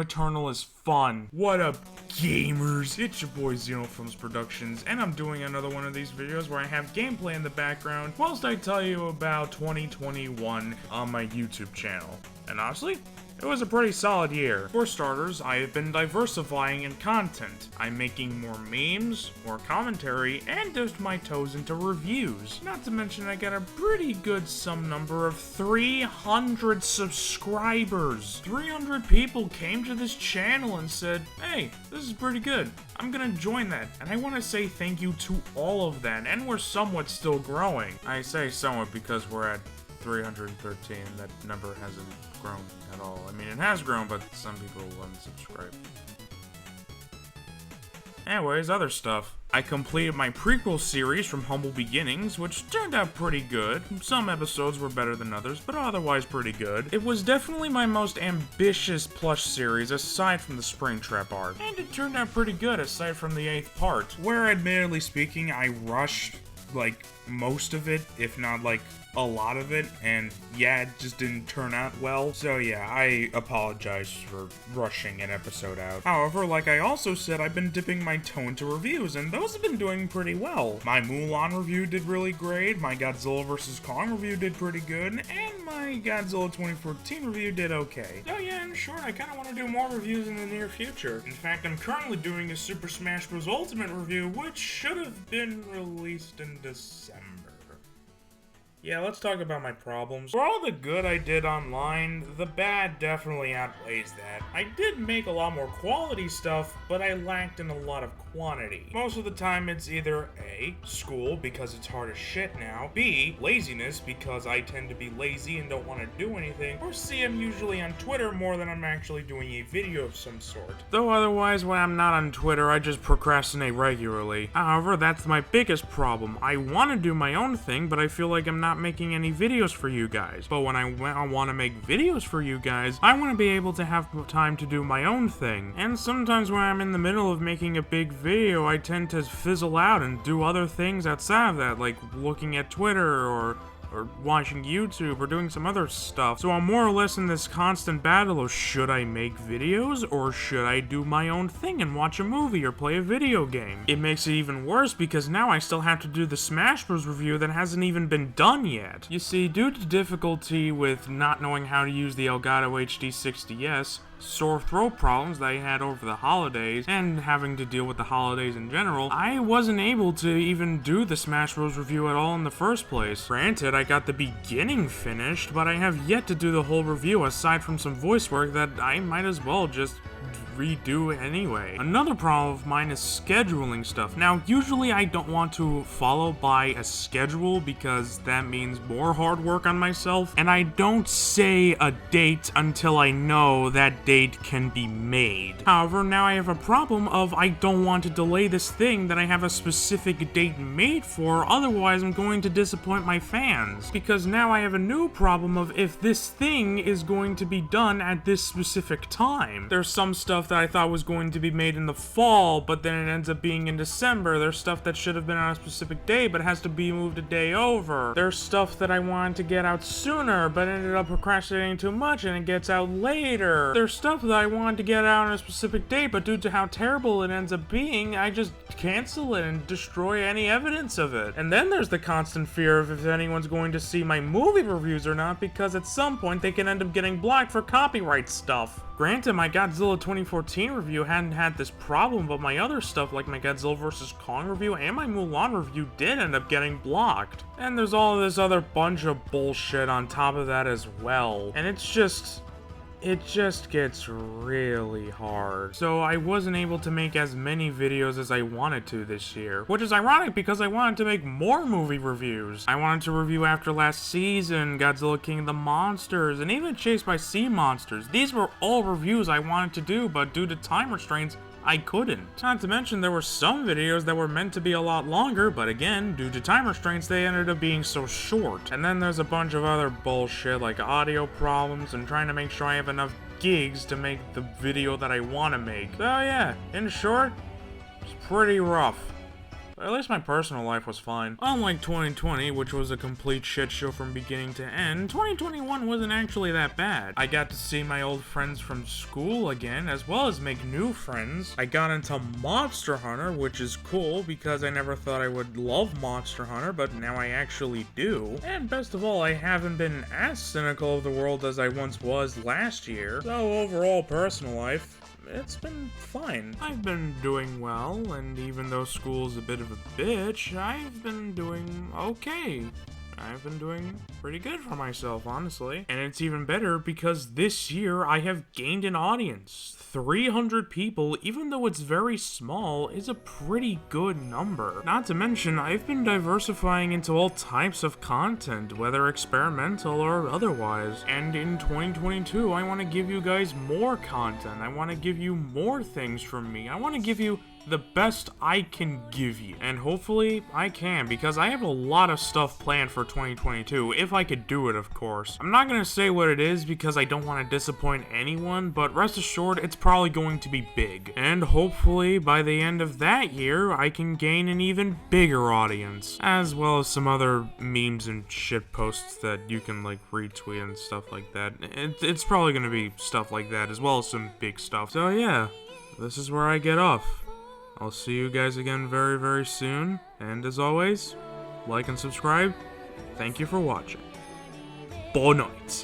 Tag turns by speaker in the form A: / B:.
A: Eternal is fun. What up, gamers? It's your boy Xenofilms Productions, and I'm doing another one of these videos where I have gameplay in the background whilst I tell you about 2021 on my YouTube channel. And honestly, it was a pretty solid year. For starters, I have been diversifying in content. I'm making more memes, more commentary, and dipped my toes into reviews. Not to mention I got a pretty good sum number of 300 subscribers. 300 people came to this channel and said, hey, this is pretty good. I'm gonna join that. And I want to say thank you to all of them, and we're somewhat still growing. I say somewhat because we're at 313, that number hasn't grown at all. I mean, it has grown, but some people unsubscribe. Anyways, other stuff. I completed my prequel series from Humble Beginnings, which turned out pretty good. Some episodes were better than others, but otherwise pretty good. It was definitely my most ambitious plush series aside from the Springtrap art, and it turned out pretty good aside from the 8th part, where admittedly speaking, I rushed like most of it, if not like a lot of it, and yeah, it just didn't turn out well. So yeah, I apologize for rushing an episode out. However, like I also said, I've been dipping my toe into reviews, and those have been doing pretty well. My Mulan review did really great, my Godzilla vs. Kong review did pretty good, and my Godzilla 2014 review did okay. So yeah, in short, I kinda wanna do more reviews in the near future. In fact, I'm currently doing a Super Smash Bros. Ultimate review, which should have been released in December. Yeah, let's talk about my problems. For all the good I did online, the bad definitely outweighs that. I did make a lot more quality stuff, but I lacked in a lot of quantity. Most of the time it's either A, school because it's hard as shit now, B, laziness because I tend to be lazy and don't want to do anything, or C, I'm usually on Twitter more than I'm actually doing a video of some sort. Though otherwise, when I'm not on Twitter, I just procrastinate regularly. However, that's my biggest problem. I want to do my own thing, but I feel like I'm not making any videos for you guys. But when I want to make videos for you guys, I want to be able to have time to do my own thing. And sometimes when I'm in the middle of making a big video, I tend to fizzle out and do other things outside of that, like looking at Twitter or watching YouTube or doing some other stuff. So I'm more or less in this constant battle of should I make videos or should I do my own thing and watch a movie or play a video game? It makes it even worse because now I still have to do the Smash Bros. Review that hasn't even been done yet. You see, due to difficulty with not knowing how to use the Elgato HD 60S, sore throat problems that I had over the holidays, and having to deal with the holidays in general, I wasn't able to even do the Smash Bros. Review at all in the first place. Granted, I got the beginning finished, but I have yet to do the whole review aside from some voice work that I might as well just redo anyway. Another problem of mine is scheduling stuff. Now, usually I don't want to follow by a schedule because that means more hard work on myself, and I don't say a date until I know that date can be made. However, now I have a problem of I don't want to delay this thing that I have a specific date made for, otherwise I'm going to disappoint my fans. Because now I have a new problem of if this thing is going to be done at this specific time. There's some stuff that I thought was going to be made in the fall, but then it ends up being in December. There's stuff that should have been on a specific day, but has to be moved a day over. There's stuff that I wanted to get out sooner, but ended up procrastinating too much and it gets out later. There's stuff that I wanted to get out on a specific date, but due to how terrible it ends up being, I just cancel it and destroy any evidence of it. And then there's the constant fear of if anyone's going to see my movie reviews or not, because at some point they can end up getting blocked for copyright stuff. Granted, my Godzilla 2014 review hadn't had this problem, but my other stuff like my Godzilla vs. Kong review and my Mulan review did end up getting blocked. And there's all this other bunch of bullshit on top of that as well. And it just gets really hard. So I wasn't able to make as many videos as I wanted to this year, which is ironic because I wanted to make more movie reviews. I wanted to review After Last Season, Godzilla King of the Monsters, and even Chased by Sea Monsters. These were all reviews I wanted to do, but due to time restraints, I couldn't. Not to mention there were some videos that were meant to be a lot longer, but again, due to time restraints, they ended up being so short. And then there's a bunch of other bullshit like audio problems and trying to make sure I have enough gigs to make the video that I want to make. So yeah, in short, it's pretty rough. At least my personal life was fine. Unlike 2020, which was a complete shit show from beginning to end, 2021 wasn't actually that bad. I got to see my old friends from school again, as well as make new friends. I got into Monster Hunter, which is cool because I never thought I would love Monster Hunter, but now I actually do. And best of all, I haven't been as cynical of the world as I once was last year. So overall personal life, it's been fine. I've been doing well, and even though school's a bit of a bitch, I've been doing okay. I've been doing pretty good for myself, honestly. And it's even better because this year I have gained an audience. 300 people, even though it's very small, is a pretty good number. Not to mention, I've been diversifying into all types of content, whether experimental or otherwise. And in 2022, I want to give you guys more content. I want to give you more things from me. I want to give you the best I can give you. And hopefully I can, because I have a lot of stuff planned for 2022, if I could do it, of course. I'm not gonna say what it is because I don't want to disappoint anyone, but rest assured it's probably going to be big. And hopefully by the end of that year, I can gain an even bigger audience, as well as some other memes and shit posts that you can like retweet and stuff like that. It's probably gonna be stuff like that, as well as some big stuff. So yeah, this is where I get off. I'll see you guys again very, very soon. And as always, like and subscribe. Thank you for watching. Bon night.